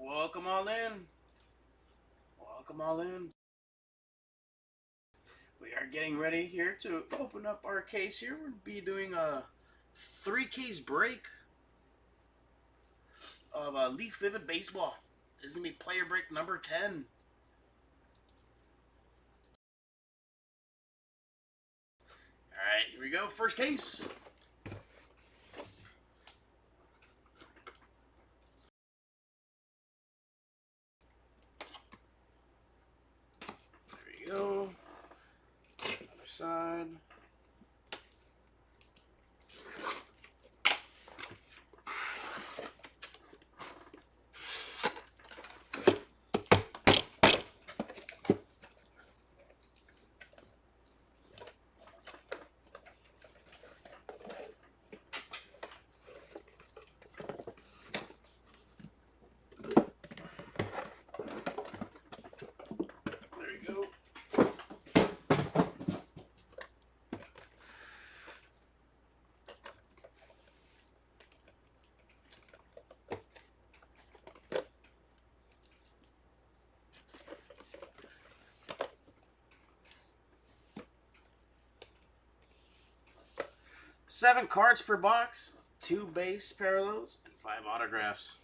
Welcome all in. Welcome all in. We are getting ready here to open up our case here. We'll be doing a 3 case break of Leaf Vivid Baseball. This is going to be player break number 10. Alright, here we go. First case. There we go. Other side. There you go. Seven cards per box, 2 base parallels, and 5 autographs.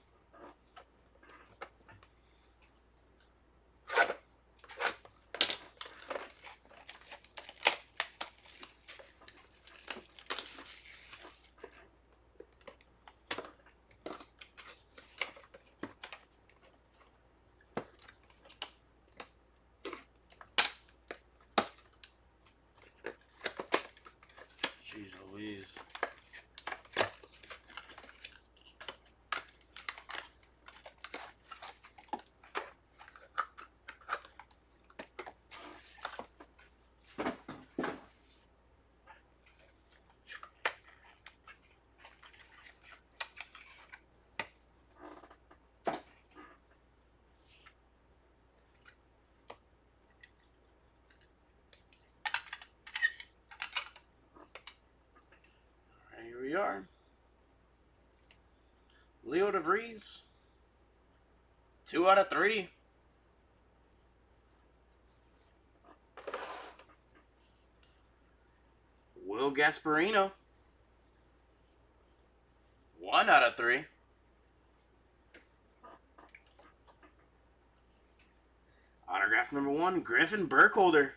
Jeez Louise. Here we are. Leo DeVries. 2 out of 3. Will Gasparino. 1 out of 3. Autograph number 1, Griffin Burkholder.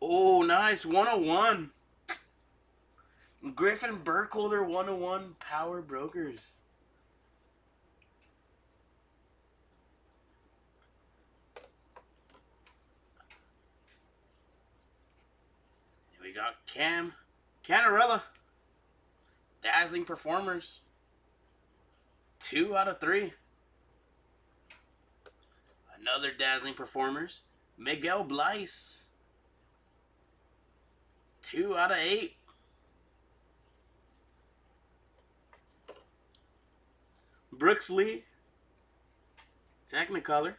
Oh, nice. 101. Griffin Burkholder 101 Power Brokers. Here we got Cam Canarella. Dazzling Performers. 2 out of 3. Another Dazzling Performers. Miguel Bleis. 2 out of 8. Brooks Lee. Technicolor.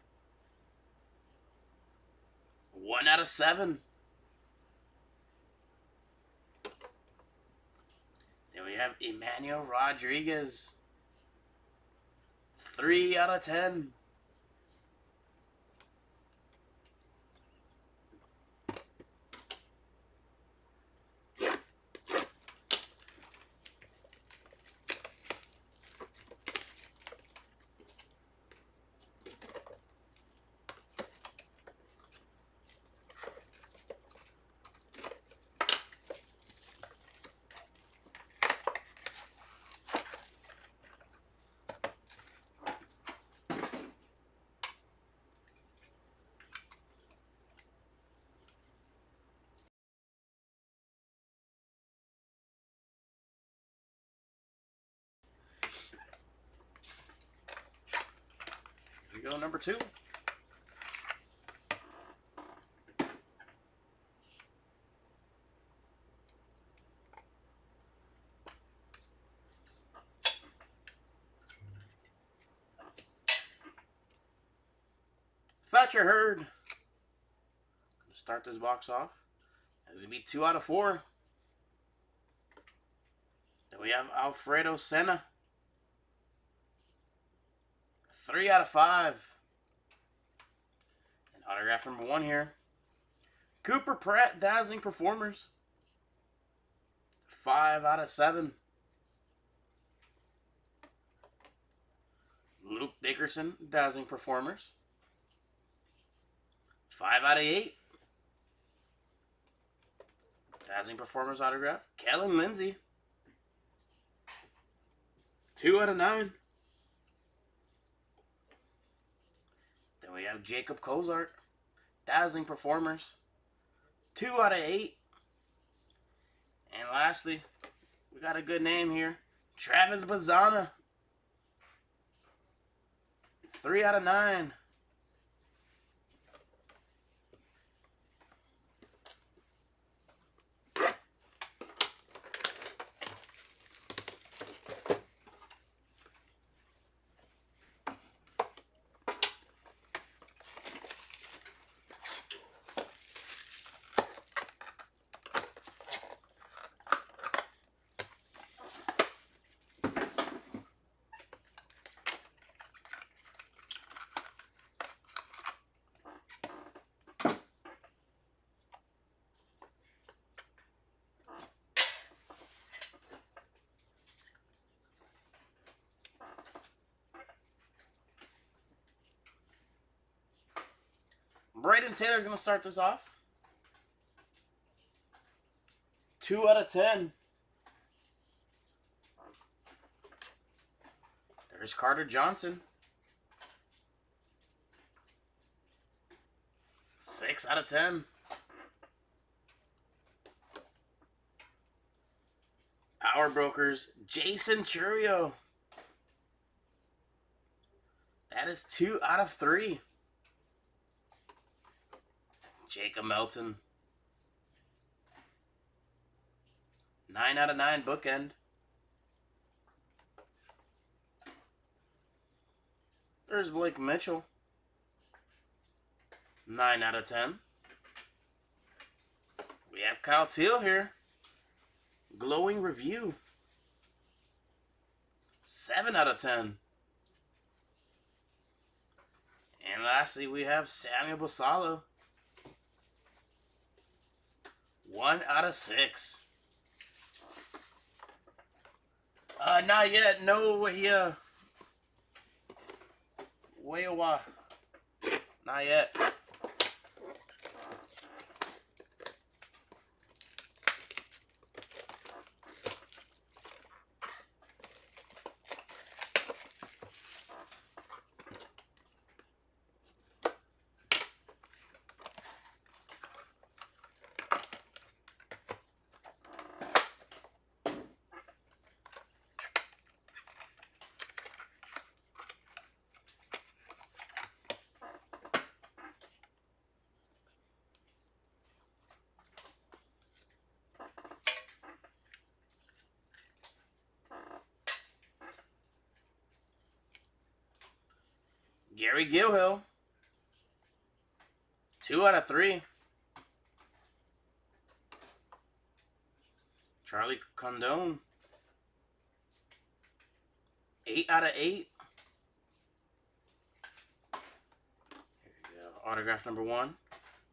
1 out of 7. Then we have Emmanuel Rodriguez. 3 out of 10. Here we go, number 2. Thatcher Hurd. Gonna start this box off. It's gonna be 2 out of 4. Then we have Alfredo Senna. 3 out of 5. And autograph number 1 here. Cooper Pratt, Dazzling Performers. 5 out of 7. Luke Dickerson, Dazzling Performers. 5 out of 8. Dazzling Performers autograph. Kellen Lindsay. 2 out of 9. Then we have Jacob Cozart, Dazzling Performers. 2 out of 8. And lastly, we got a good name here. Travis Bazzana. 3 out of 9. Braden Taylor's going to start this off. 2 out of 10. There's Carter Johnson. 6 out of 10. Power Brokers, Jason Churio. That is 2 out of 3. Jacob Melton. 9 out of 9 bookend. There's Blake Mitchell. 9 out of 10. We have Kyle Teal here. Glowing review. 7 out of 10. And lastly, we have Samuel Basallo. 1 out of 6. Not yet. No, wait a while. Not yet. Gary Gilhill. 2 out of 3. Charlie Condone. 8 out of 8. Here we go. Autograph number 1.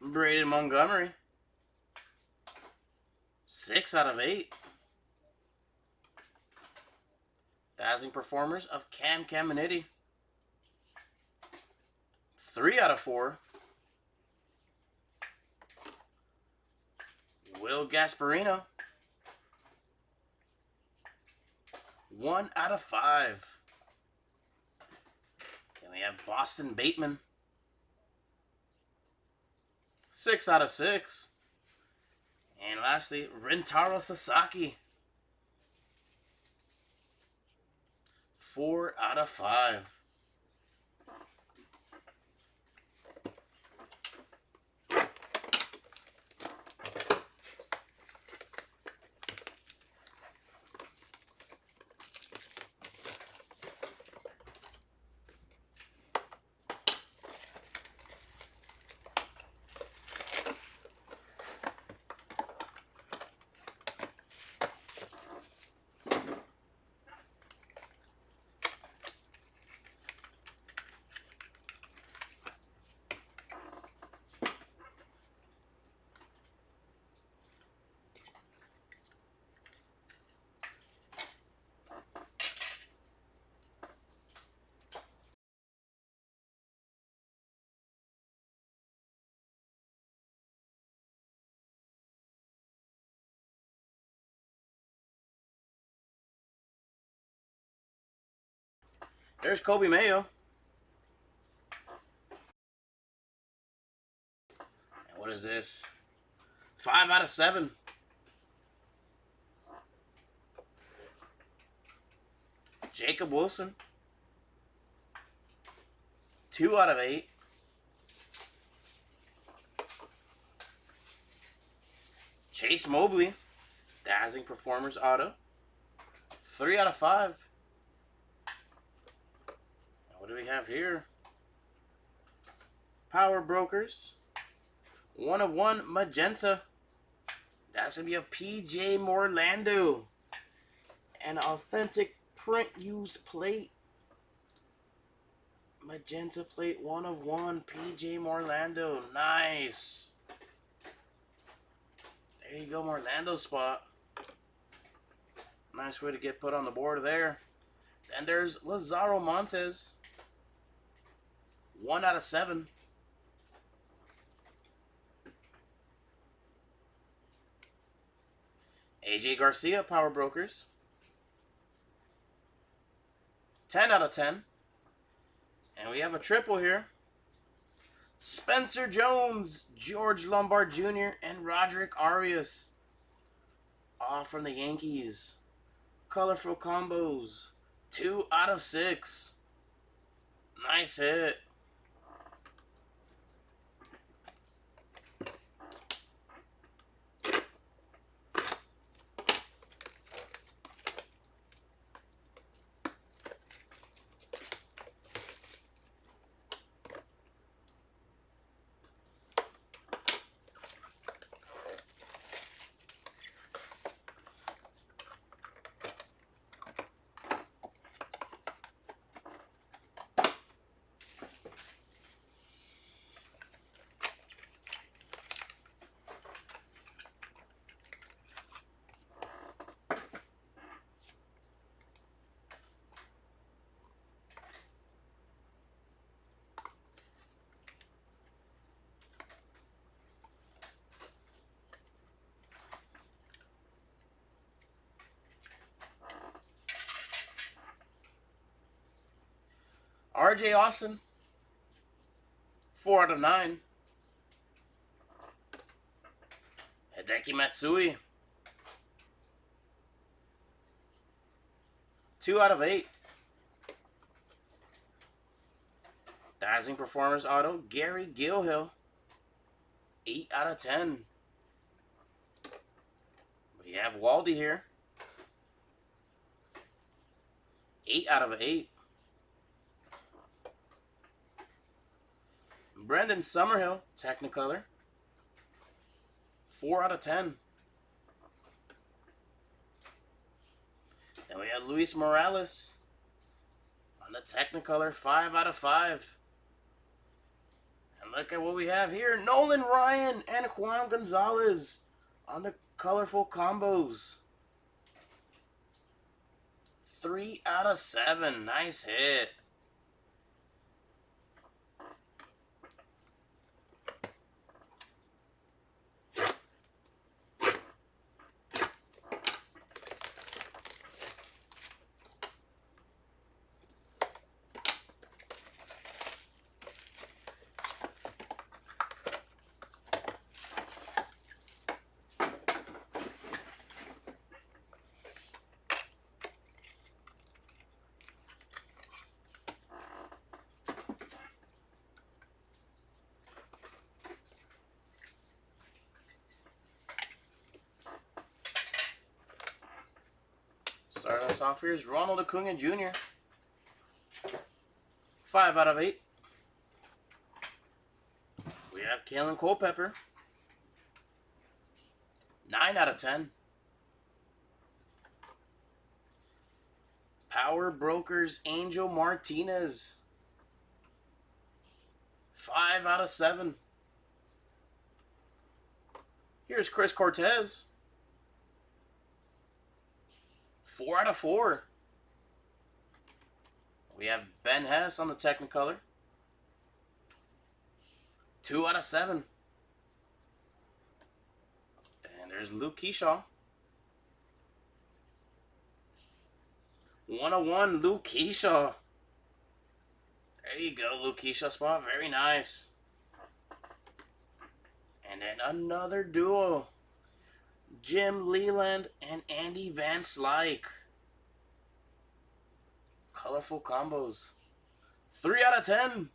Braden Montgomery. 6 out of 8. Dazzling Performers of Cam Caminiti. 3 out of 4. Will Gasparino. 1 out of 5. Then we have Boston Bateman. 6 out of 6. And lastly, Rintaro Sasaki. 4 out of 5. There's Kobe Mayo. And what is this? 5 out of 7. Jacob Wilson. 2 out of 8. Chase Mobley. Dazzling Performers Auto. 3 out of 5. What do we have here? Power Brokers. 1 of 1 Magenta. That's going to be a PJ Morlando. An authentic print used plate. Magenta plate 1 of 1 PJ Morlando. Nice. There you go, Morlando spot. Nice way to get put on the board there. Then there's Lazaro Montes. 1 out of 7. AJ Garcia, Power Brokers. 10 out of 10. And we have a triple here. Spencer Jones, George Lombard Jr., and Roderick Arias. All from the Yankees. Colorful combos. 2 out of 6. Nice hit. RJ Austin. 4 out of 9. Hideki Matsui. 2 out of 8. Dazzling Performers Auto, Gary Gilhill. 8 out of 10. We have Waldy here. 8 out of 8. Brendan Summerhill, Technicolor. 4 out of 10. Then we have Luis Morales on the Technicolor, 5 out of 5. And look at what we have here. Nolan Ryan and Juan Gonzalez on the colorful combos. 3 out of 7. Nice hit. Starting us off here is Ronald Acuna Jr. 5 out of 8. We have Kalen Culpepper. 9 out of 10. Power Brokers Angel Martinez. 5 out of 7. Here's Chris Cortez. 4 out of 4. We have Ben Hess on the Technicolor. 2 out of 7. And there's Luke Keyshaw. 101 Luke Keyshaw. There you go, Lukeisha spot. Very nice. And then another duo. Jim Leland and Andy Van Slyke. Colorful combos. 3 out of 10.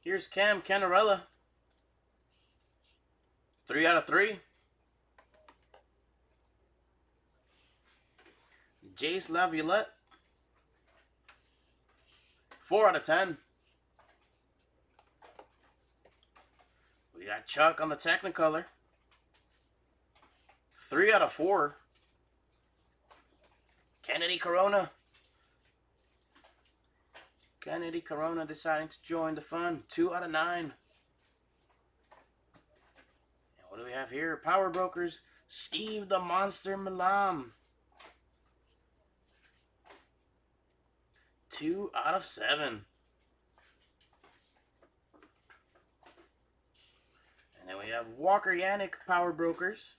Here's Cam Cannarella. 3 out of 3. Jace Laviolette. 4 out of 10. We got Chuck on the Technicolor. 3 out of 4. Kennedy Corona. Kennedy Corona deciding to join the fun. 2 out of 9. And what do we have here? Power Brokers. Steve the Monster Milam. 2 out of 7. And then we have Walker Yannick Power Brokers.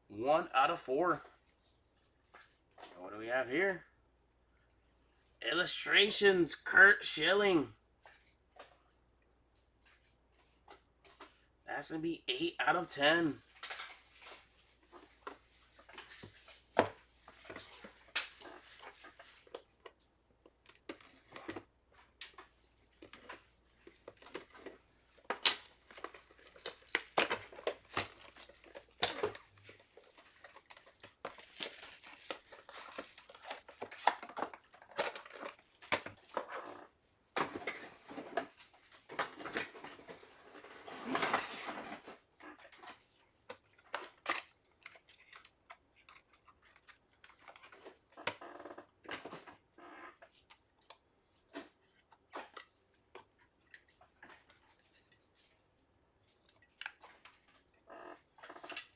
1 out of 4. And what do we have here? Illustrations, Kurt Schilling. That's going to be 8 out of 10.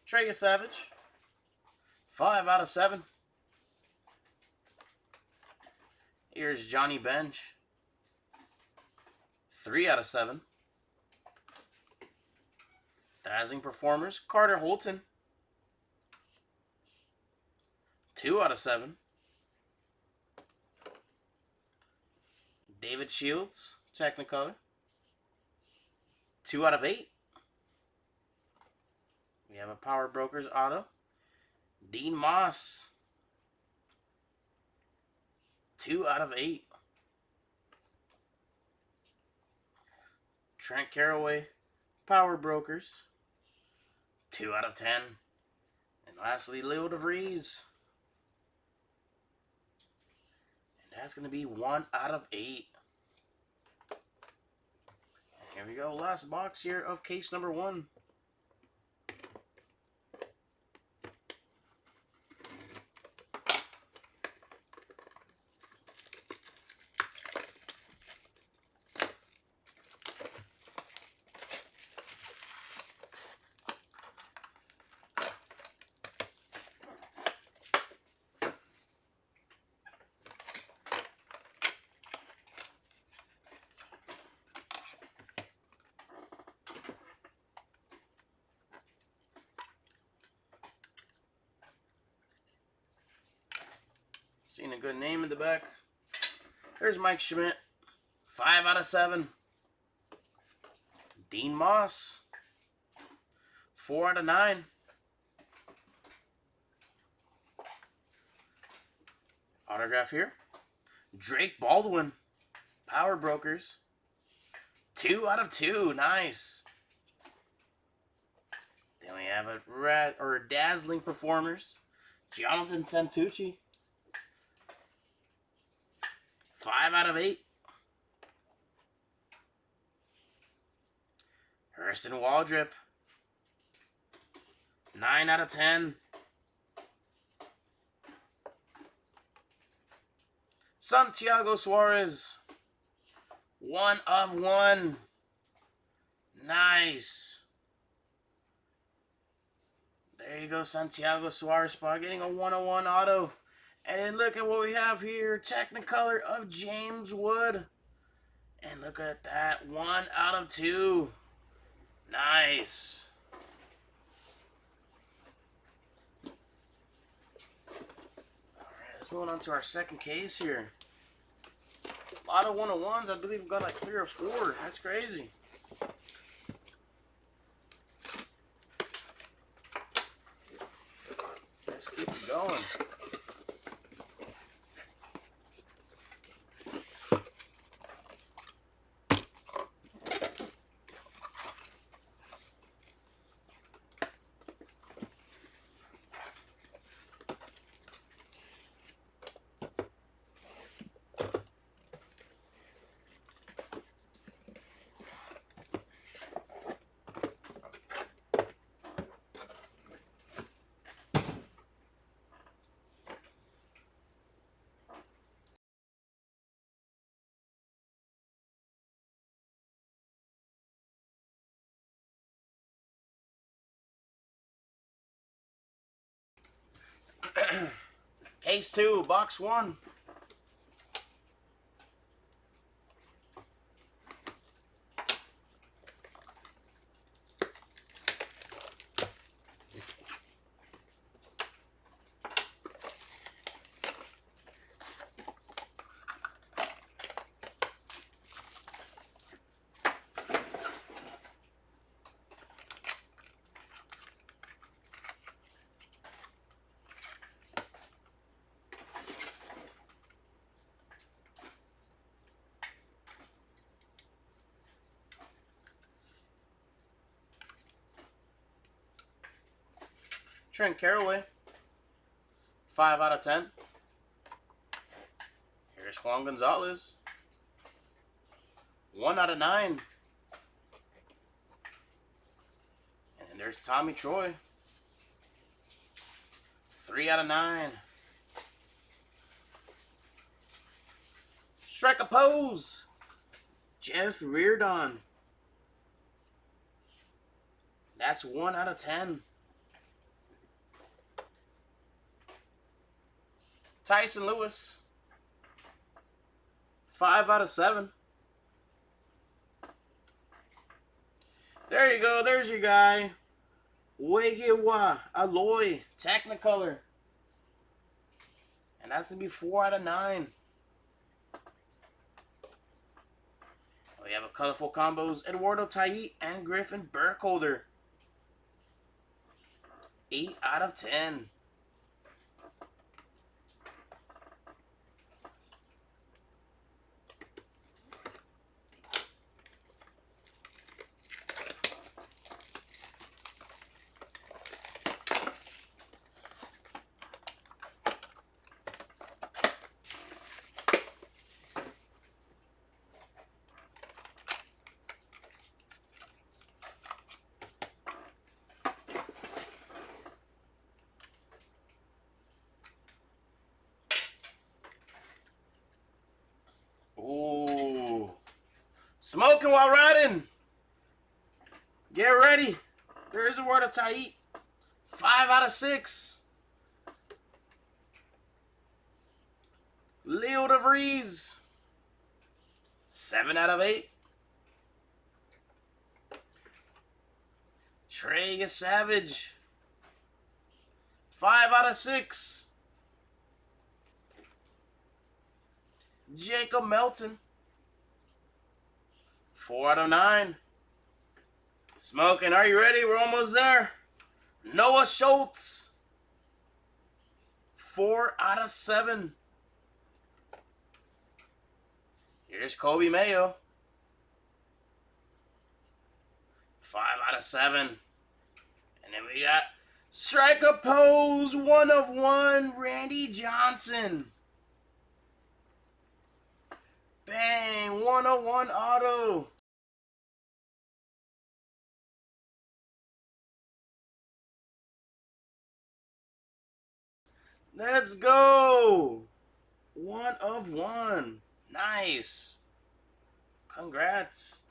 Trega Savage. 5 out of 7. Here's Johnny Bench. 3 out of 7. Dazzling Performers. Carter Holton. 2 out of 7. David Shields. Technicolor. 2 out of 8. We have a Power Brokers auto. Dean Moss. 2 out of 8. Trent Carraway. Power Brokers. 2 out of 10. And lastly, Leo DeVries. And that's going to be 1 out of 8. And here we go. Last box here of case number 1. Seeing a good name in the back. There's Mike Schmidt. 5 out of 7. Dean Moss. 4 out of 9. Autograph here. Drake Baldwin. Power Brokers. 2 out of 2. Nice. Then we have a Dazzling Performers. Jonathan Santucci. 5 out of 8. Hurston Waldrip. 9 out of 10. Santiago Suarez. 1 of 1. Nice. There you go, Santiago Suarez spot getting a 101 auto. And then look at what we have here. Technicolor of James Wood. And look at that. 1 out of 2. Nice. Alright, let's move on to our second case here. A lot of 101s. I believe we've got like 3 or 4. That's crazy. Let's keep it going. Case 2, box 1. Trent Carraway. 5 out of 10. Here's Juan Gonzalez. 1 out of 9. And there's Tommy Troy. 3 out of 9. Strike a pose. Jeff Reardon. That's 1 out of 10. Tyson Lewis. 5 out of 7. There you go. There's your guy. Wegewa Aloy Technicolor. And that's going to be 4 out of 9. We have a colorful combos. Eduardo Taiit and Griffin Burkholder. 8 out of 10. Ooh. Smoking while riding. Get ready. There is a word of Taiit. 5 out of 6. Leo DeVries. 7 out of 8. Trey Savage. 5 out of 6. Jacob Melton. 4 out of 9. Smoking, are you ready? We're almost there. Noah Schultz. 4 out of 7. Here's Kobe Mayo. 5 out of 7. And then we got Strike a Pose 1 of 1, Randy Johnson. Bang, 101 auto. Let's go. 1 of 1. Nice. Congrats.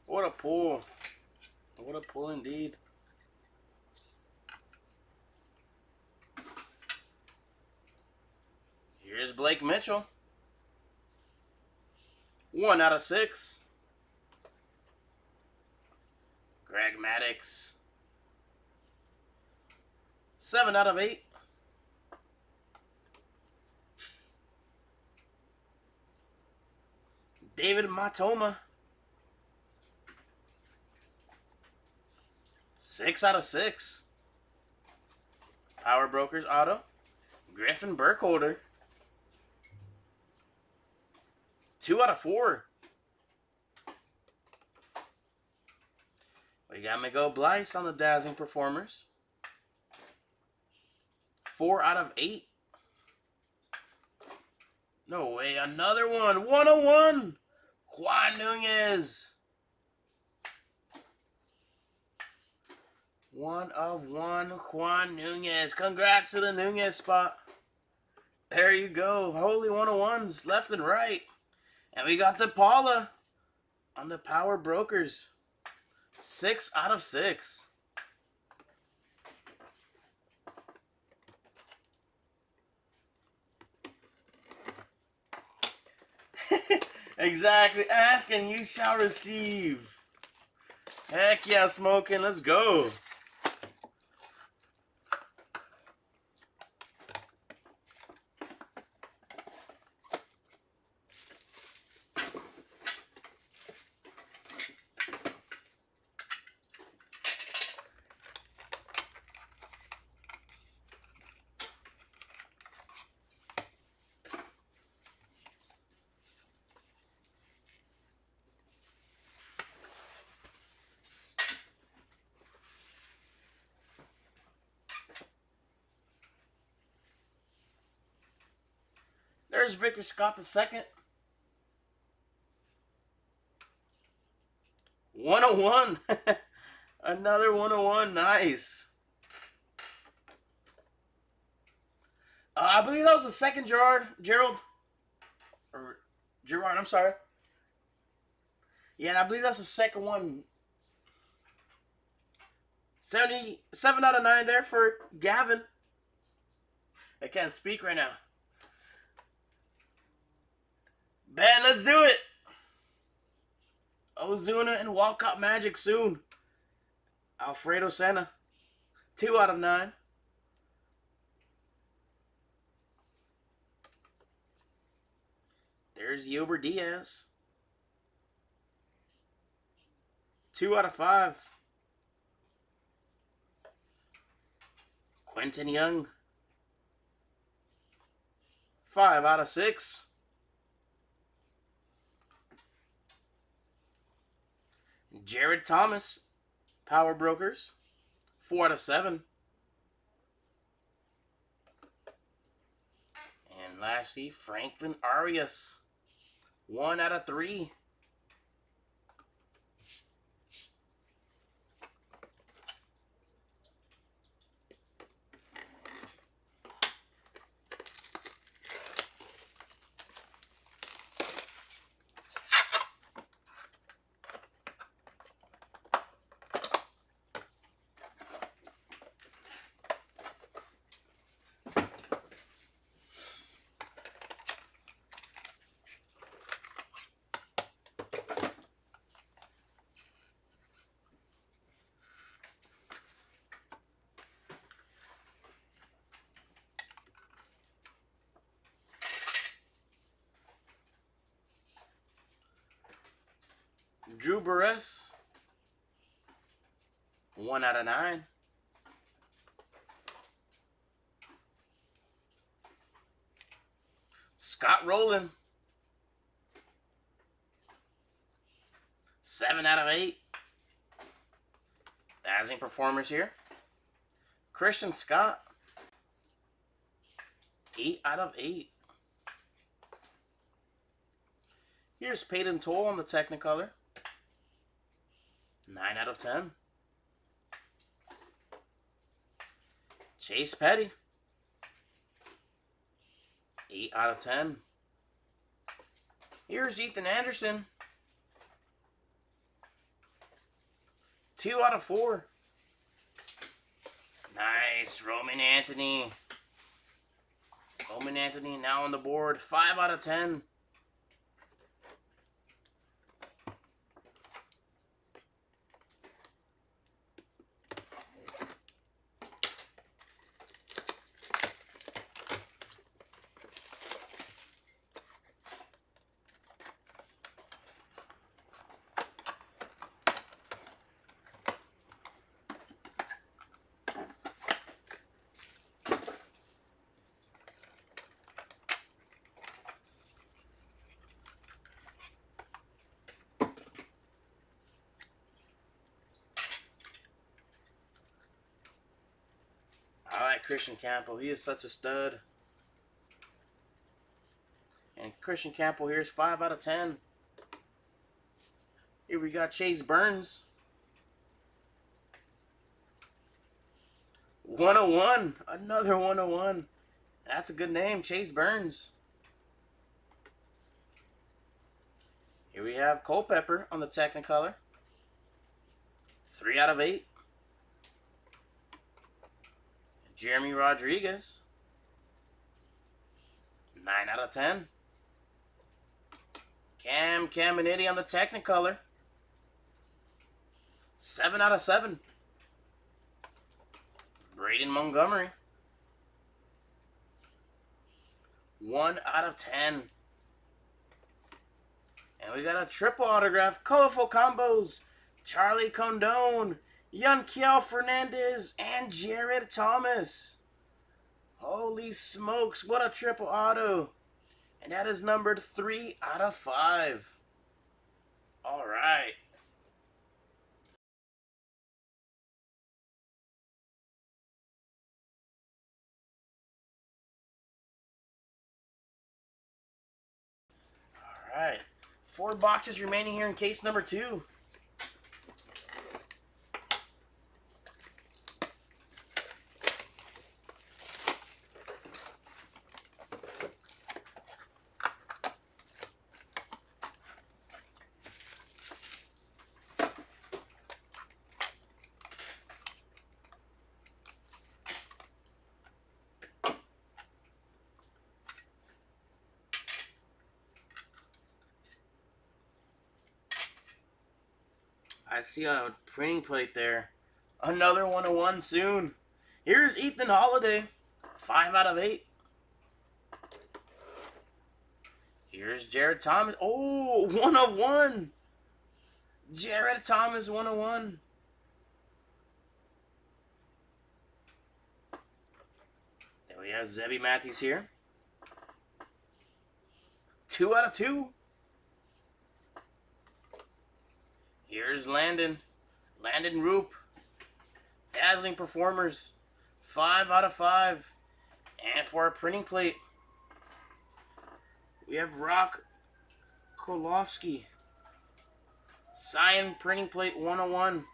What a pull. What a pull indeed. Here's Blake Mitchell. 1 out of 6. Greg Maddux. 7 out of 8. David Matoma. 6 out of 6. Power Brokers auto. Griffin Burkholder. 2 out of 4. We got Miguel Blyce on the Dazzling Performers. 4 out of 8. No way, another one. 101. Juan Nunez. 1 of 1, Juan Nunez. Congrats to the Nunez spot. There you go. Holy 101s left and right. And we got the Paula on the Power Brokers. 6 out of 6. Exactly. Ask and you shall receive. Heck yeah, Smoking. Let's go. There's Victor Scott II. 101. Another 101. Nice. I believe that was the second Gerald. Or Gerard, I'm sorry. Yeah, I believe that's the second one. 77 out of 9 there for Gavin. I can't speak right now. Ben, let's do it. Ozuna and Walcott Magic soon. Alfredo Senna. 2 out of 9. There's Yober Diaz. 2 out of 5. Quentin Young. 5 out of 6. Jared Thomas, Power Brokers, 4 out of 7. And lastly, Franklin Arias, 1 out of 3. Drew Burress, 1 out of 9. Scott Rowland. 7 out of 8. Dazzling performers here. Christian Scott. 8 out of 8. Here's Peyton Toll on the Technicolor. 9 out of 10. Chase Petty. 8 out of 10. Here's Ethan Anderson. 2 out of 4. Nice. Roman Anthony. Roman Anthony now on the board. 5 out of 10. I like Christian Campbell. He is such a stud. And Christian Campbell here's 5 out of 10. Here we got Chase Burns. 101. Another 101. That's a good name, Chase Burns. Here we have Culpepper on the Technicolor. 3 out of 8. Jeremy Rodriguez. 9 out of 10. Cam Caminiti on the Technicolor. 7 out of 7. Braden Montgomery. 1 out of 10. And we got a triple autograph. Colorful combos. Charlie Condone, Yanquiel Fernandez, and Jared Thomas. Holy smokes, what a triple auto. And that is numbered 3 out of 5. All right. All right. 4 boxes remaining here in case number 2. I see a printing plate there. Another 101 soon. Here's Ethan Holiday. 5 out of 8. Here's Jared Thomas. Oh, 1 of 1. Jared Thomas, 101. Then we have Zebby Matthews here. 2 out of 2. Here's Landon Roop. Dazzling performers. 5 out of 5. And for our printing plate, we have Rock Kolofsky. Cyan printing plate 101.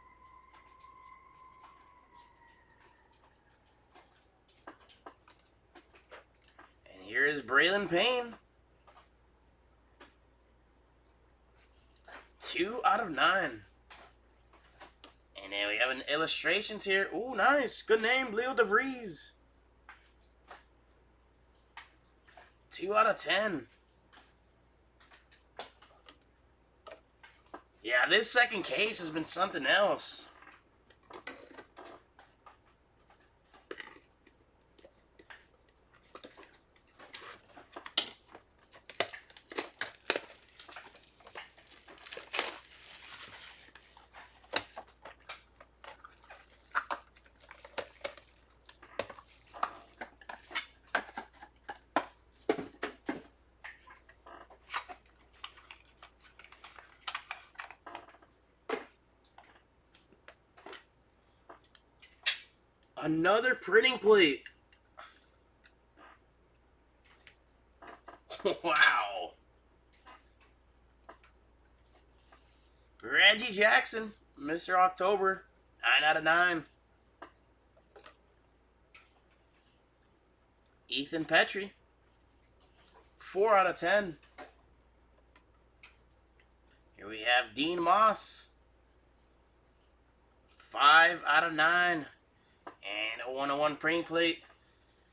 And here is Braylon Payne. 2 out of 9. And then we have an illustrations here. Ooh, nice. Good name, Leo DeVries. 2 out of 10. Yeah, this second case has been something else. Another printing plate. Wow. Reggie Jackson, Mr. October, 9 out of 9. Ethan Petrie, 4 out of 10. Here we have Dean Moss, 5 out of 9. And a 101 printing plate.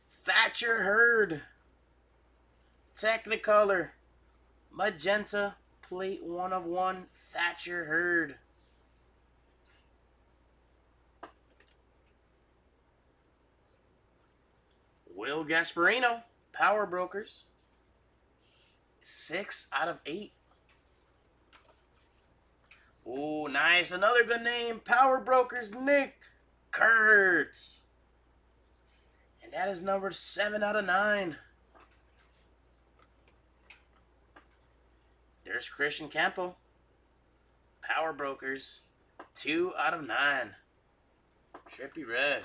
Thatcher Hurd, Technicolor, Magenta, plate 1 of 1, Thatcher Hurd. Will Gasparino, Power Brokers, 6 out of 8. Ooh, nice. Another good name. Power Brokers, Nick Kurtz. And that is number 7 out of 9. There's Christian Campo. Power Brokers, 2 out of 9. Trippy red.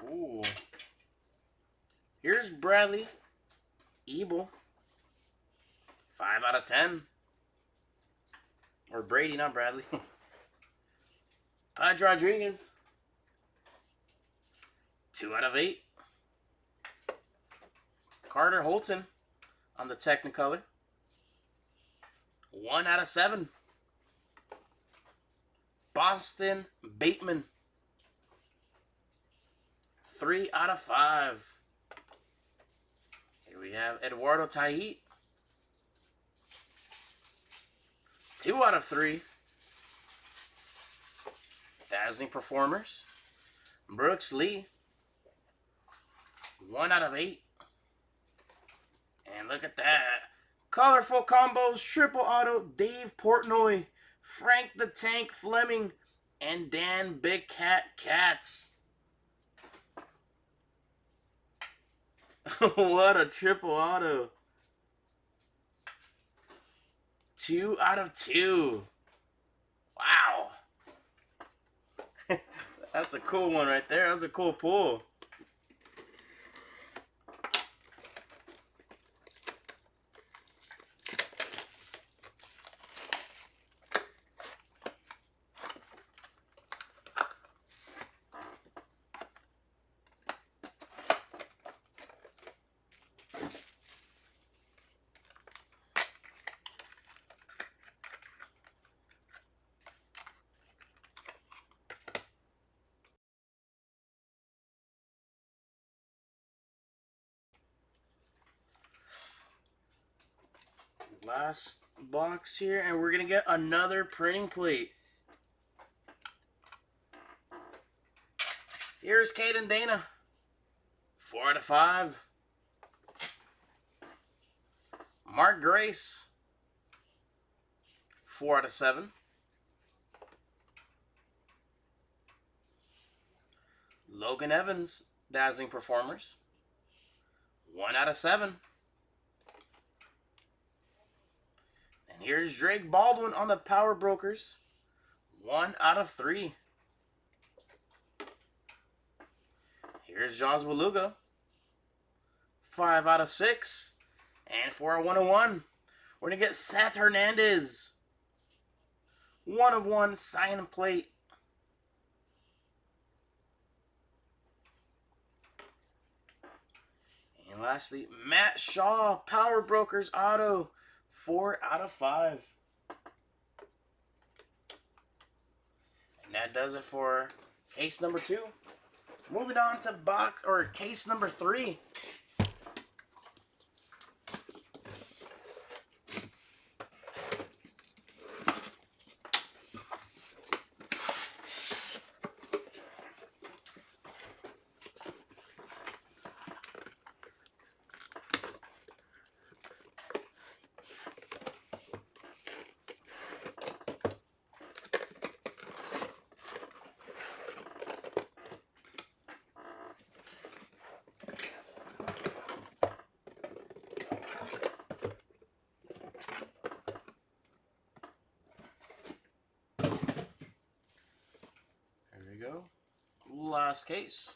Ooh. Here's Bradley Ebel. 5 out of 10. Or Brady, not Bradley. Pudge Rodriguez. 2 out of 8. Carter Holton on the Technicolor. 1 out of 7. Boston Bateman. 3 out of 5. Here we have Eduardo Tait. 2 out of 3. Dazzling Performers. Brooks Lee. 1 out of 8. And look at that. Colorful Combos, Triple Auto, Dave Portnoy, Frank the Tank Fleming, and Dan Big Cat Katz. What a triple auto. 2 out of 2. Wow. That's a cool one right there. That's a cool pull. Last box here, and we're gonna get another printing plate. Here's Caden Dana, 4 out of 5. Mark Grace, 4 out of 7. Logan Evans, Dazzling Performers, 1 out of 7. And here's Drake Baldwin on the Power Brokers. 1 out of 3. Here's Jaws Waluga. 5 out of 6. And for our 101, we're going to get Seth Hernandez. 1 of 1 sign plate. And lastly, Matt Shaw, Power Brokers Auto. 4 out of 5. And that does it for case number 2. Moving on to case number 3. last case.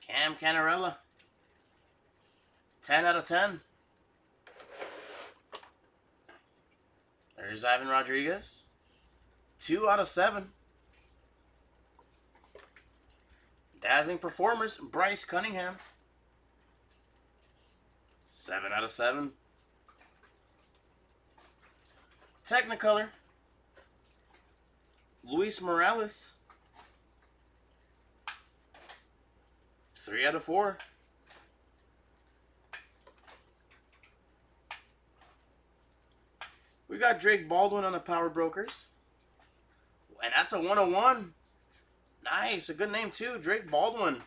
Cam Canarella, 10 out of 10. There's Ivan Rodriguez, 2 out of 7. Dazzling Performers, Bryce Cunningham, 7 out of 7. Technicolor, Luis Morales, 3 out of 4. We got Drake Baldwin on the Power Brokers. And that's a 101. Nice. A good name, too. Drake Baldwin.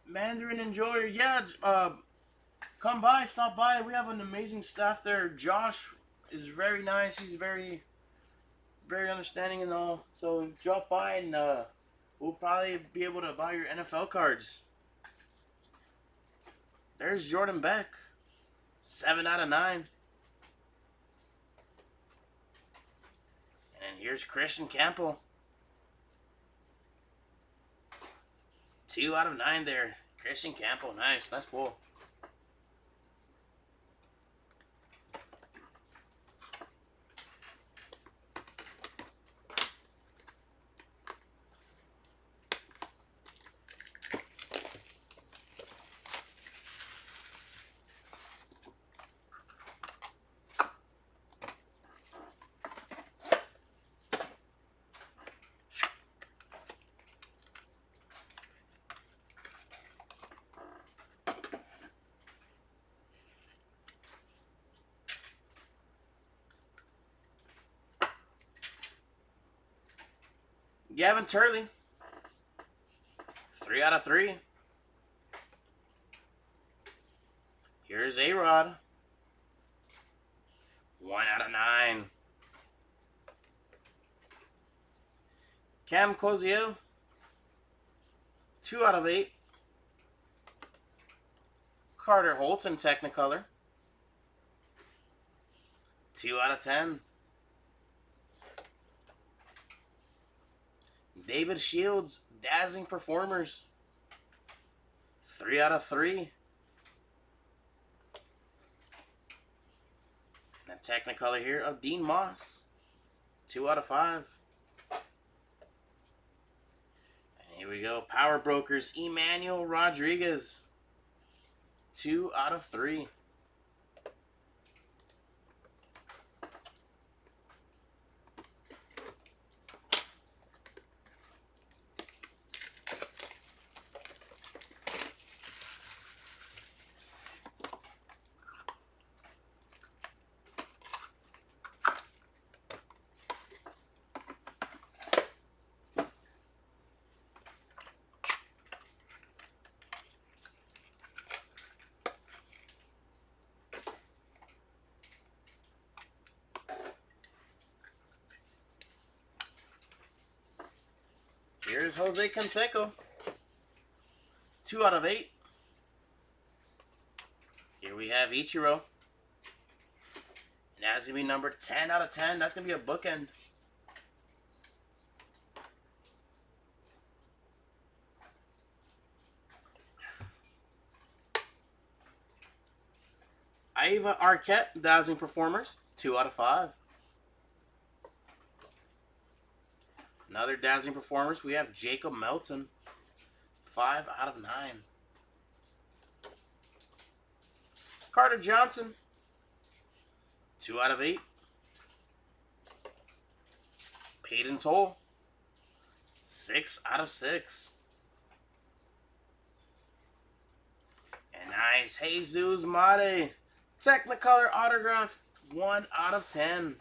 Mandarin Enjoyer. Yeah, come by. Stop by. We have an amazing staff there. Josh is very nice. He's very, very understanding and all. So drop by and we'll probably be able to buy your NFL cards. There's Jordan Beck, 7 out of 9. And here's Christian Campbell, 2 out of 9 there. Christian Campbell, nice pull. Gavin Turley, 3 out of 3. Here's A-Rod, 1 out of 9. Cam Coziel, 2 out of 8. Carter Holton Technicolor, 2 out of 10. David Shields, Dazzling Performers, 3 out of 3. And a Technicolor here of Dean Moss, 2 out of 5. And here we go, Power Brokers, Emmanuel Rodriguez, 2 out of 3. Here's Jose Canseco, 2 out of 8. Here we have Ichiro. And that's going to be numbered 10 out of 10. That's going to be a bookend. Ava Arquette, Dazzling Performers, 2 out of 5. Another Dazzling Performers, we have Jacob Melton, 5 out of 9. Carter Johnson, 2 out of 8. Peyton Toll, 6 out of 6. Nice. Jesus Mate. Technicolor autograph. 1 out of 10.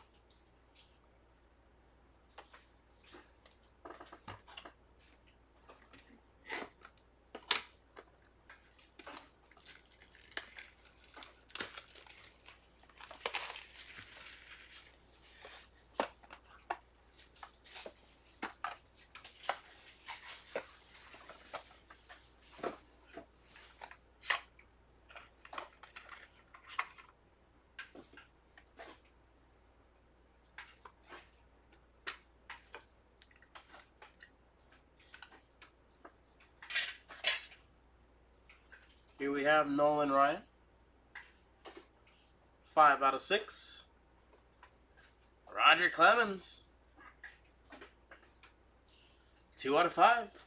Here we have Nolan Ryan. 5 out of 6. Roger Clemens. 2 out of 5.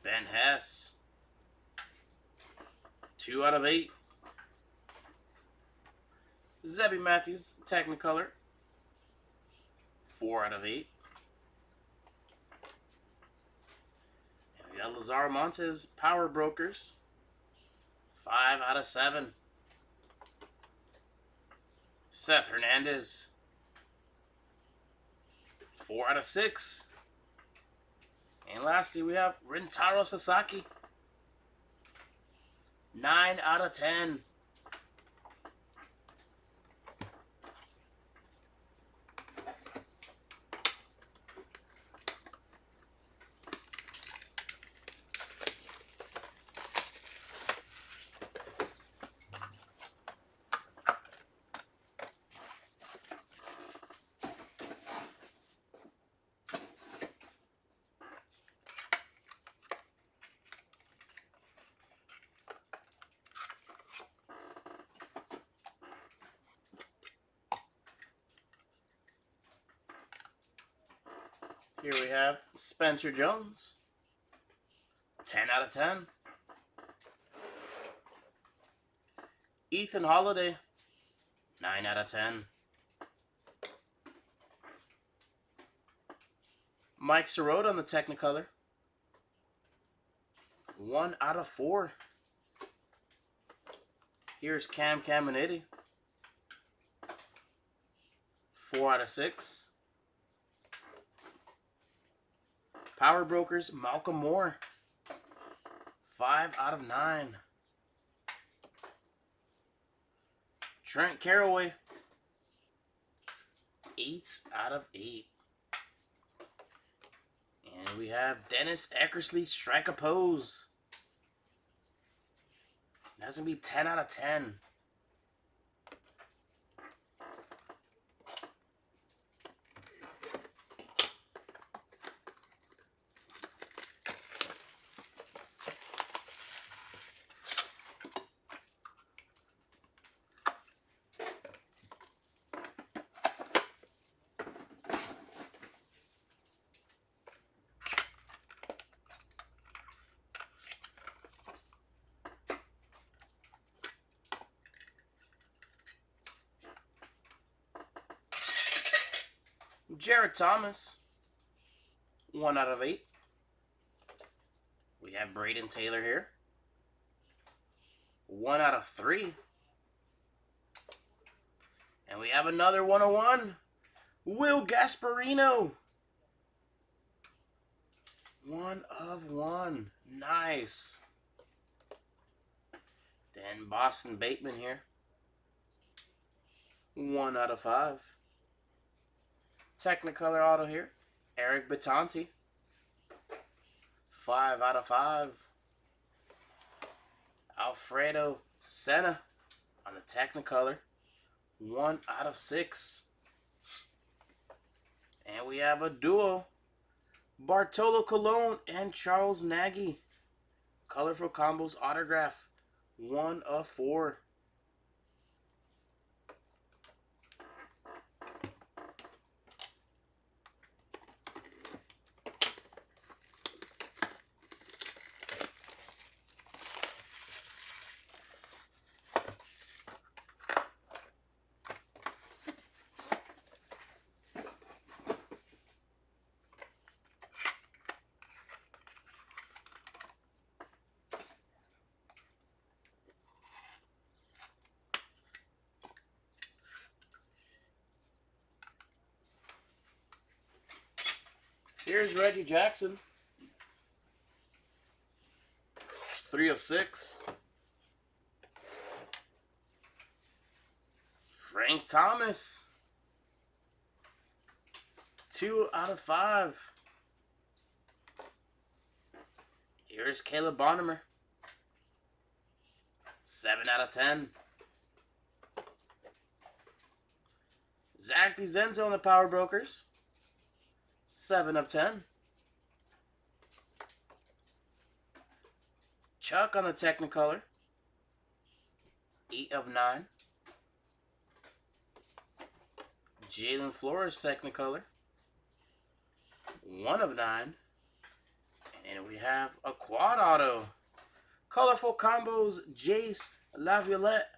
Ben Hess. 2 out of 8. Zebby Matthews, Technicolor. 4 out of 8. And we got Lazar Montes, Power Brokers. 5 out of 7. Seth Hernandez. 4 out of 6. And lastly, we have Rintaro Sasaki. 9 out of 10. Here we have Spencer Jones. 10 out of 10. Ethan Holiday. 9 out of 10. Mike Sirota on the Technicolor. 1 out of 4. Here's Cam Caminiti. 4 out of 6. Power Brokers, Malcolm Moore. 5 out of 9. Trent Caraway. 8 out of 8. And we have Dennis Eckersley, Strike a Pose. That's going to be 10 out of 10. Jared Thomas, 1 out of 8. We have Braden Taylor here. 1 out of 3. And we have another 101. Will Gasparino. 1 of 1. Nice. Then Boston Bateman here. 1 out of 5. Technicolor auto here. Eric Batanti. 5 out of 5. Alfredo Senna on the Technicolor. 1 out of 6. And we have a duo. Bartolo Colon and Charles Nagy. Colorful Combos autograph. 1 of 4. Here's Reggie Jackson. 3 of 6. Frank Thomas. 2 out of 5. Here's Caleb Bonnemer. 7 out of 10. Zach DeZenzo on the Power Brokers. 7 of 10. Chuck on the Technicolor. 8 of 9. Jalen Flores Technicolor. 1 of 9. And we have a quad auto. Colorful combos, Jace Laviolette,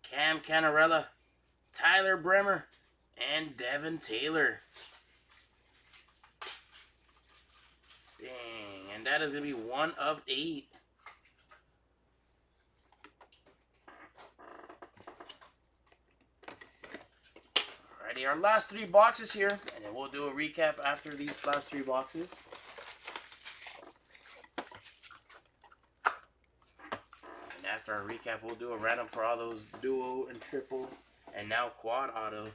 Cam Canarella, Tyler Bremer, and Devin Taylor. Dang, and that is going to be 1 of 8. Alrighty, our last 3 boxes here, and then we'll do a recap after these last 3 boxes. After our recap, we'll do a random for all those duo and triple and now quad auto.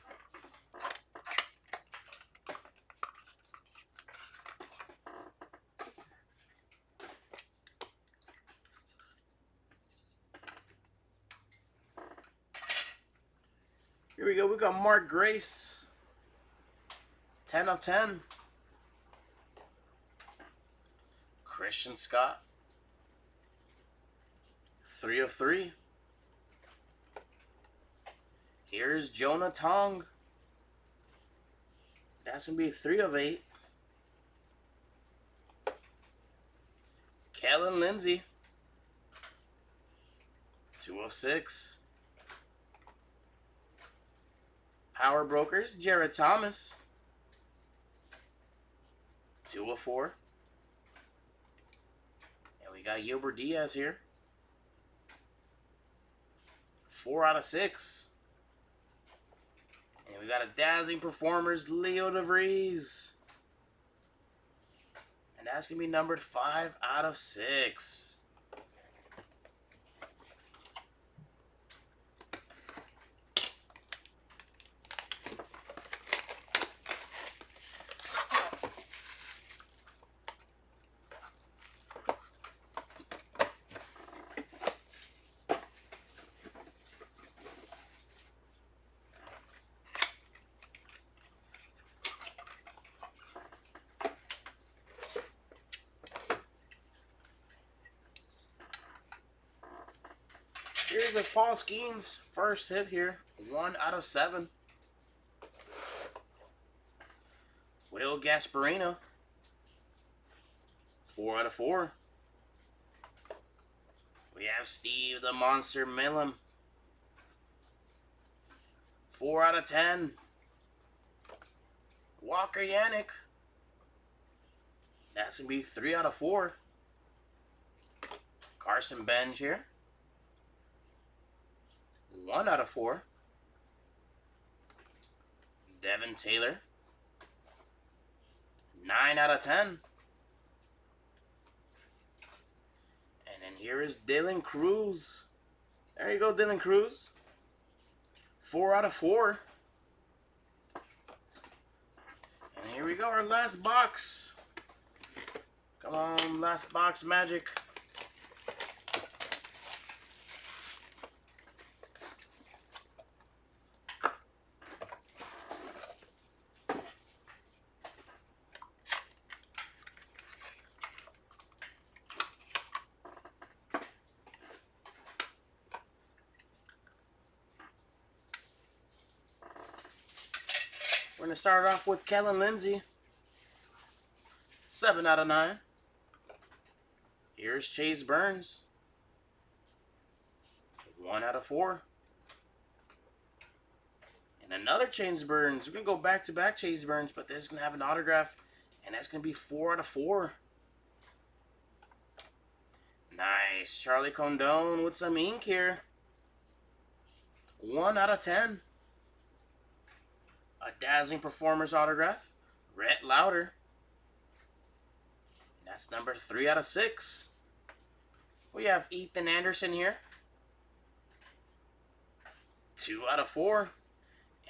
Here we go. We got Mark Grace. 10 of 10. Christian Scott. 3 of 3. Here's Jonah Tong. That's going to be 3 of 8. Kellen Lindsay. 2 of 6. Power Brokers, Jared Thomas. 2 of 4. And we got Gilbert Diaz here. 4 out of 6. And we got a Dazzling Performers, Leo DeVries. And that's going to be numbered 5 out of 6. Here's a Paul Skeens first hit here. 1 out of 7. Will Gasparino. 4 out of 4. We have Steve the Monster Millam. 4 out of 10. Walker Yannick. That's going to be 3 out of 4. Carson Benj here. 1 out of 4. Devin Taylor. 9 out of 10. And then here is Dylan Cruz. There you go, Dylan Cruz. 4 out of 4. And here we go, our last box. Come on, last box magic. We're going to start off with Kellen Lindsay. 7 out of 9. Here's Chase Burns. 1 out of 4. And another Chase Burns. We're going to go back-to-back Chase Burns, but this is going to have an autograph, and that's going to be 4 out of 4. Nice. Charlie Condon with some ink here. 1 out of 10. A Dazzling Performers autograph. Rhett Lauder. That's number 3 out of 6. We have Ethan Anderson here. 2 out of 4.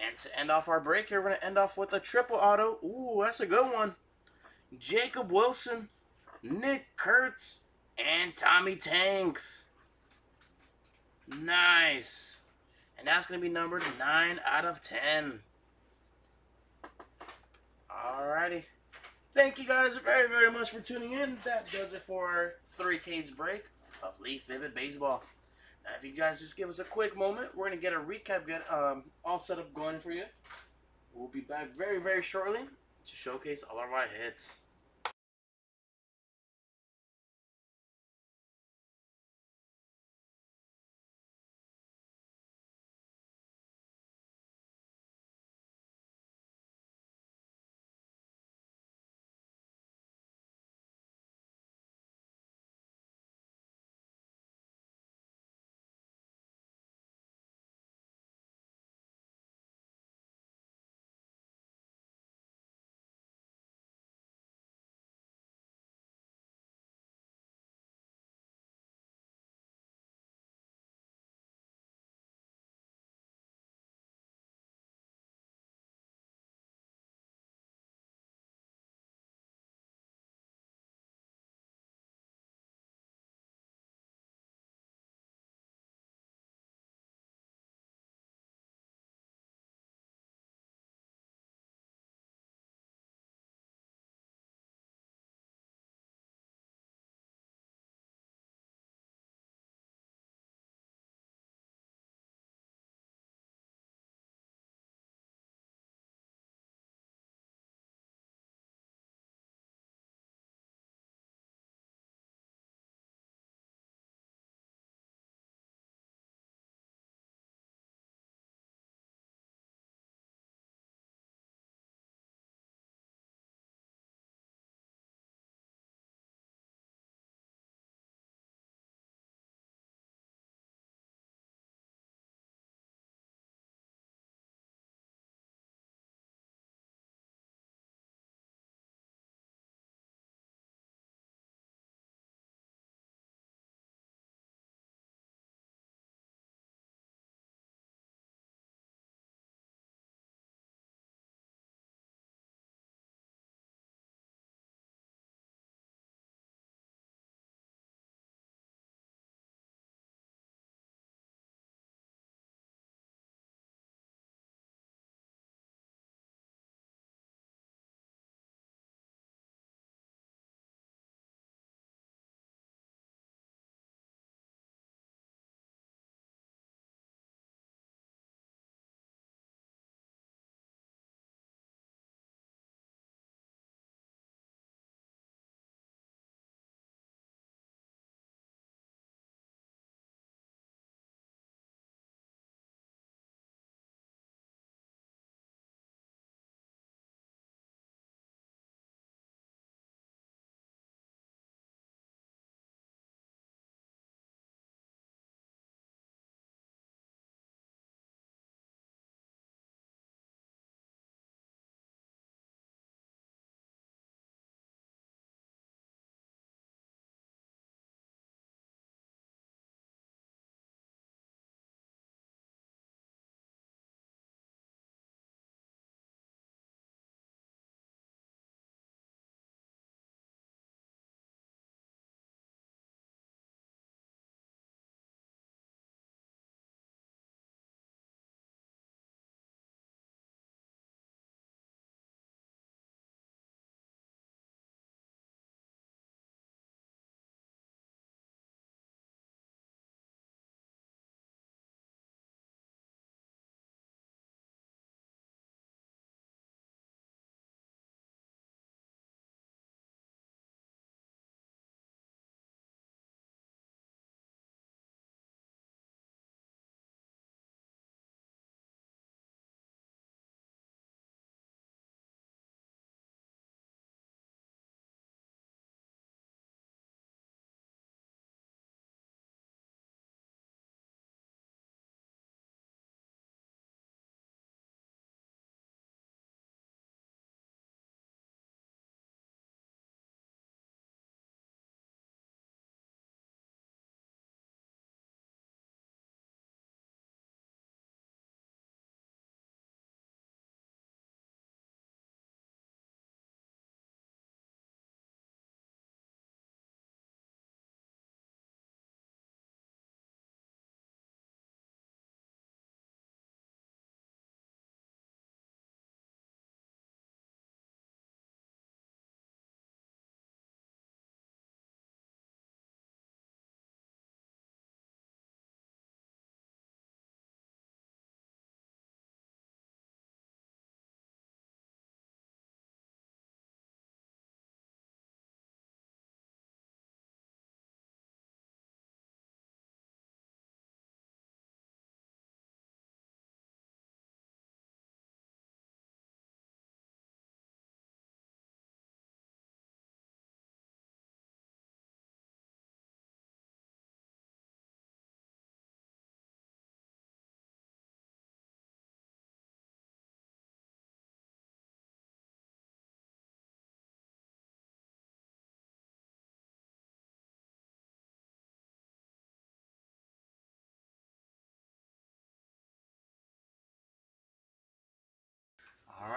And to end off our break here, we're going to end off with a triple auto. Ooh, that's a good one. Jacob Wilson, Nick Kurtz, and Tommy Tanks. Nice. And that's going to be numbered 9 out of 10. Alrighty. Thank you guys very, very much for tuning in. That does it for our 3Ks break of Leaf Vivid Baseball. Now, if you guys just give us a quick moment, we're going to get a recap all set up going for you. We'll be back very, very shortly to showcase all of our hits.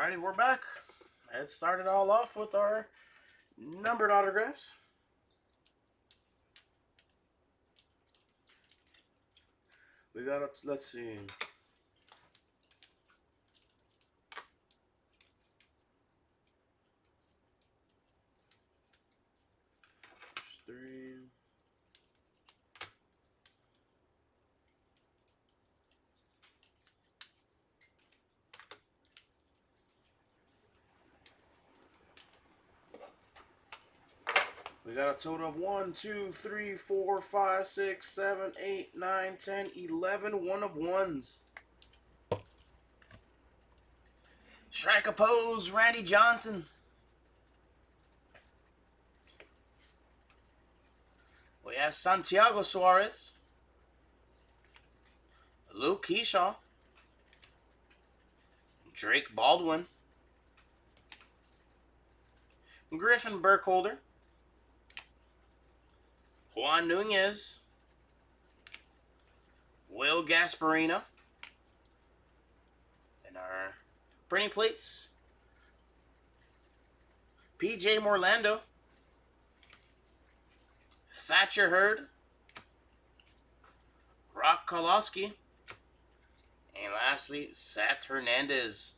Alrighty, we're back. Let's start it all off with our numbered autographs. We got, let's see. There's 3. We got a total of 1, 2, 3, 4, 5, 6, 7, 8, 9, 10, 11 one of ones. Strike a pose, Randy Johnson. We have Santiago Suarez, Luke Keyshaw, Drake Baldwin, Griffin Burkholder, Juan Nunez, Will Gasparino, and our printing plates, PJ Morlando, Thatcher Hurd, Rock Kolosky, and lastly, Seth Hernandez.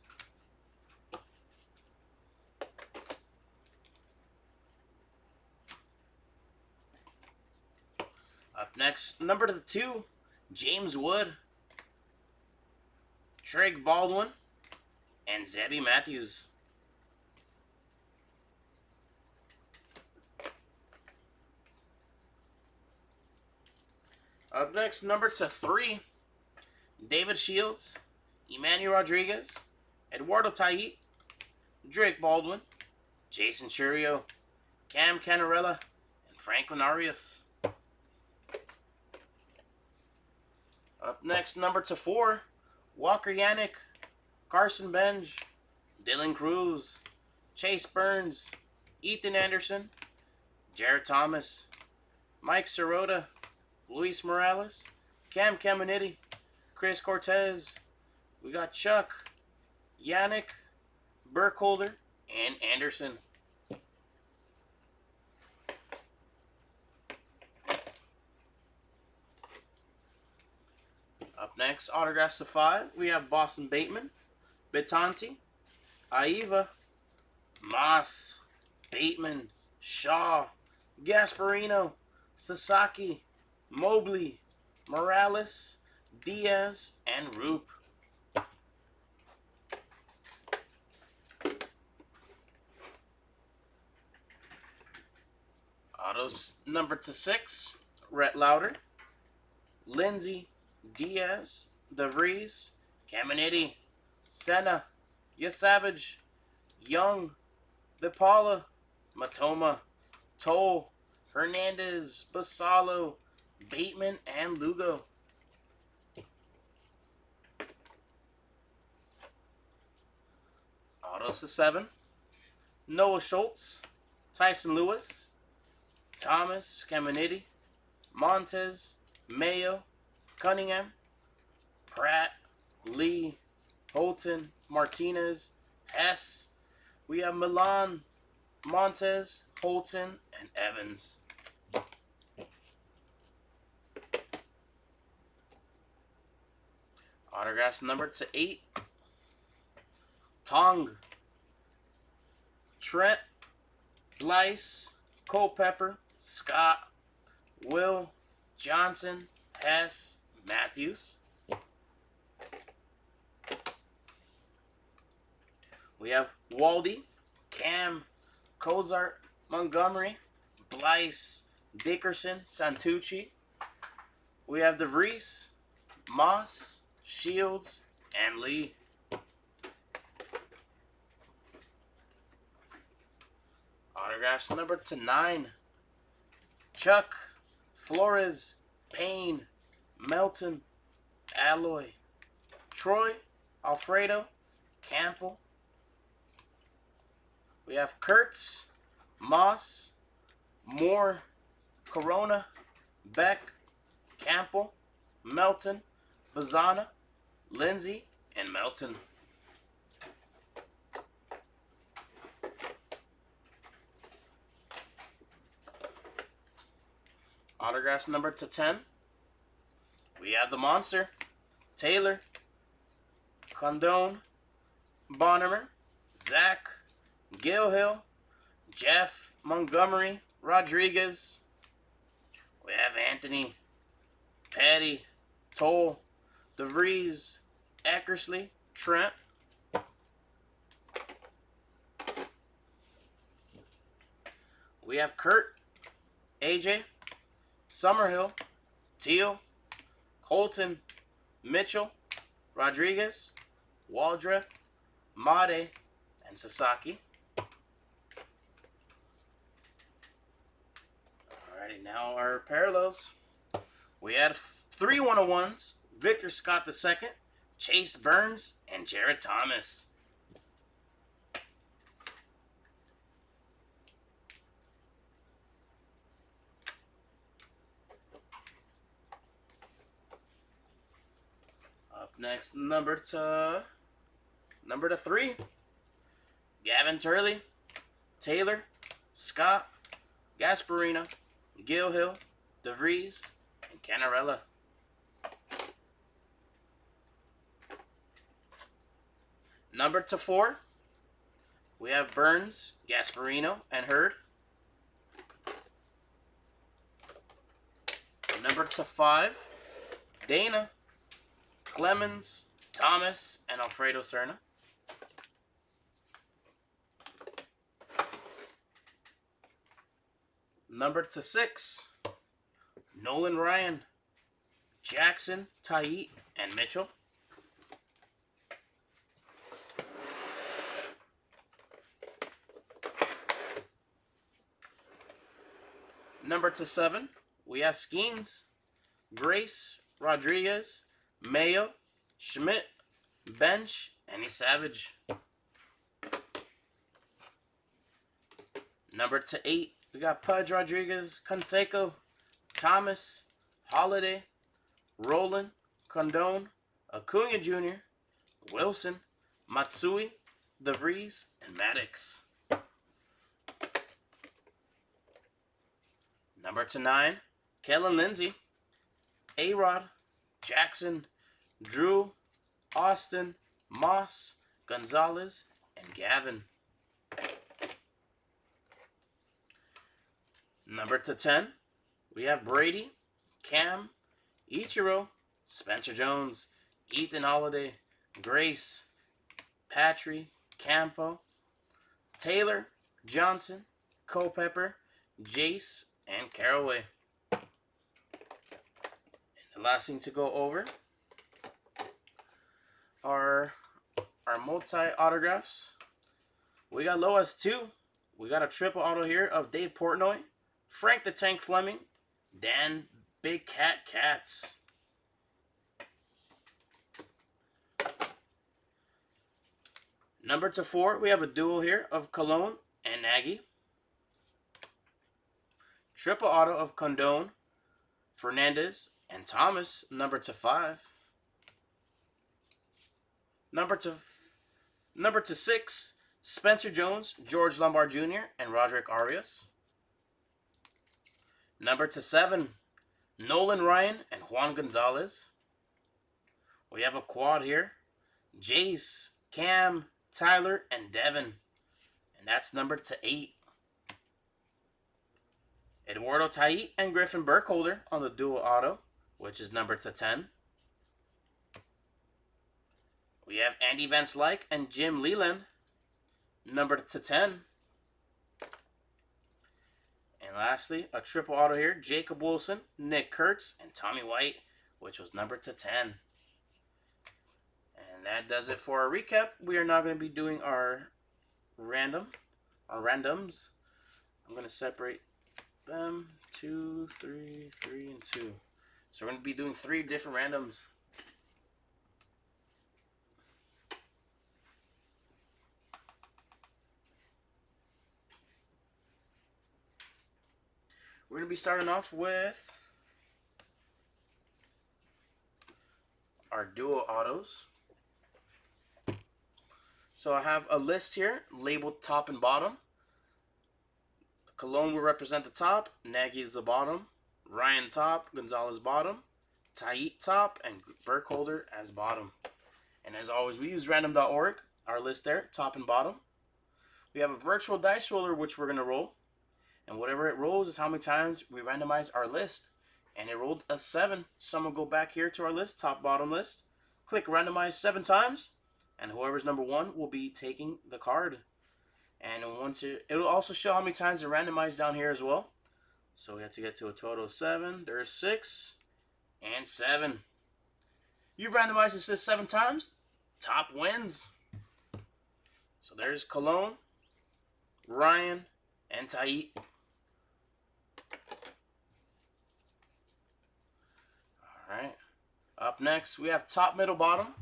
Up next, number 2, James Wood, Drake Baldwin, and Zebby Matthews. Up next, number 3, David Shields, Emmanuel Rodriguez, Eduardo Tait, Drake Baldwin, Jason Churio, Cam Canarella, and Franklin Arias. Up next, number 4, Walker Yannick, Carson Benj, Dylan Cruz, Chase Burns, Ethan Anderson, Jared Thomas, Mike Sirota, Luis Morales, Cam Caminiti, Chris Cortez. We got Chuck, Yannick, Burkholder, and Anderson. Up next, autographs to 5. We have Boston Bateman, Betanti, Aiva, Moss, Bateman, Shaw, Gasparino, Sasaki, Mobley, Morales, Diaz, and Roop. Autos number 6, Rhett Lauder, Lindsey, Diaz, DeVries, Caminiti, Senna, Yesavage, Young, DePaula, Matoma, Toll, Hernandez, Basalo, Bateman, and Lugo. Autos to 7, Noah Schultz, Tyson Lewis, Thomas, Caminiti, Montez, Mayo, Cunningham, Pratt, Lee, Holton, Martinez, Hess. We have Milan, Montez, Holton, and Evans. Autographs number 8, Tong, Trent, Blyce, Culpepper, Scott, Will, Johnson, Hess, Matthews. We have Waldy, Cam, Cozart, Montgomery, Blyce, Dickerson, Santucci. We have DeVries, Moss, Shields, and Lee. Autographs number 9, Chuck, Flores, Payne, Melton, Alloy, Troy, Alfredo, Campbell. We have Kurtz, Moss, Moore, Corona, Beck, Campbell, Melton, Bazana, Lindsay, and Melton. Autographs number to 10. We have the Monster, Taylor, Condone, Bonnemer, Zach, Gilhill, Jeff Montgomery, Rodriguez. We have Anthony, Petty, Toll, DeVries, Eckersley, Trent. We have Kurt, AJ, Summerhill, Teal, Colton, Mitchell, Rodriguez, Waldrop, Made, and Sasaki. Alrighty, now our parallels. We had 3 101s, Victor Scott II, Chase Burns, and Jared Thomas. Up next, number to 3. Gavin Turley, Taylor, Scott, Gasparino, Gilhill, DeVries, and Canarella. Number to 4, we have Burns, Gasparino, and Hurd. Number to 5, Dana, Clemens, Thomas, and Alfredo Serna. Number to 6, Nolan Ryan, Jackson, Tait, and Mitchell. Number to 7, we have Skeens, Grace, Rodriguez, Mayo, Schmidt, Bench, and Savage. Number to 8, we got Pudge Rodriguez, Canseco, Thomas, Holiday, Roland, Condone, Acuna Jr., Wilson, Matsui, DeVries, and Maddox. Number to 9, Kellen Lindsey, A-Rod, Jackson, Drew, Austin, Moss, Gonzalez, and Gavin. Number to 10, we have Brady, Cam, Ichiro, Spencer Jones, Ethan Holiday, Grace, Patry, Campo, Taylor, Johnson, Culpepper, Jace, and Caraway. And the last thing to go over are our multi-autographs. We got Loas 2. We got a triple auto here of Dave Portnoy, Frank the Tank Fleming, Dan Big Cat Katz. Number to 4, we have a duo here of Cologne and Nagy. Triple auto of Condone, Fernandez, and Thomas, number to 5. Number to 6, Spencer Jones, George Lombard Jr., and Roderick Arias. Number to 7, Nolan Ryan and Juan Gonzalez. We have a quad here, Jace, Cam, Tyler, and Devin. And that's number to 8. Eduardo Tait and Griffin Burkholder on the dual auto, which is number to 10. We have Andy Van Slyke and Jim Leland, number to 10. And lastly, a triple auto here, Jacob Wilson, Nick Kurtz, and Tommy White, which was number to 10. And that does it for our recap. We are now going to be doing our randoms. I'm going to separate them 2, 3, 3, and 2. So we're going to be doing 3 different randoms. We're going to be starting off with our duo autos. So I have a list here labeled top and bottom. Cologne will represent the top, Nagy is the bottom, Ryan top, Gonzalez bottom, Tait top, and Burkholder as bottom. And as always, we use random.org, our list there, top and bottom. We have a virtual dice roller, which we're going to roll. And whatever it rolls is how many times we randomize our list. And it rolled a 7. So I'm going to go back here to our list, top, bottom list. Click randomize 7 times. And whoever's number 1 will be taking the card. And once it'll also show how many times it randomized down here as well. So we have to get to a total of 7. There's 6 and 7. You've randomized this list 7 times. Top wins. So there's Cologne, Ryan, and Tait. Alright. Up next, we have top, middle, bottom.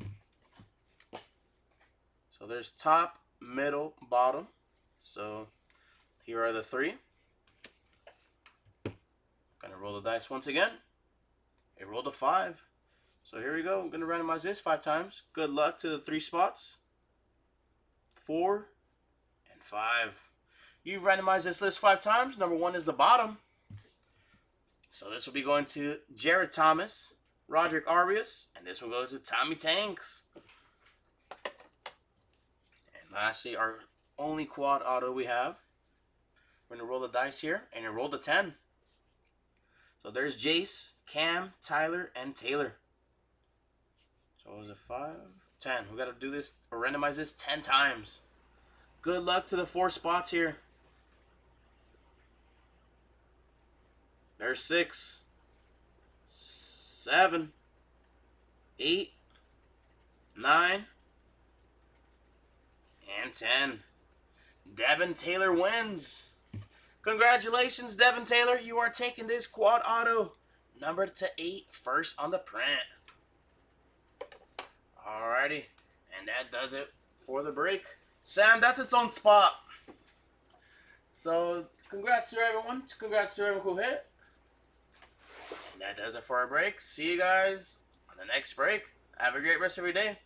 So there's top, middle, bottom. So here are the 3. Gonna roll the dice once again. It rolled a 5. So here we go. I'm gonna randomize this 5 times. Good luck to the 3 spots. 4 and 5. You've randomized this list 5 times. Number 1 is the bottom. So this will be going to Jared Thomas, Roderick Arias, and this will go to Tommy Tanks. And lastly, our only quad auto we have. We're going to roll the dice here, and it rolled a 10. So there's Jace, Cam, Tyler, and Taylor. So what was it, 5? 10. We got to do this, or randomize this 10 times. Good luck to the 4 spots here. There's 6, 7, 8, 9, and 10. Devin Taylor wins. Congratulations, Devin Taylor. You are taking this quad auto, numbered to 8, first on the print. Alrighty, and that does it for the break. Sam, that's its own spot. So, congrats to everyone. Congrats to everyone who hit. And that does it for our break. See you guys on the next break. Have a great rest of your day.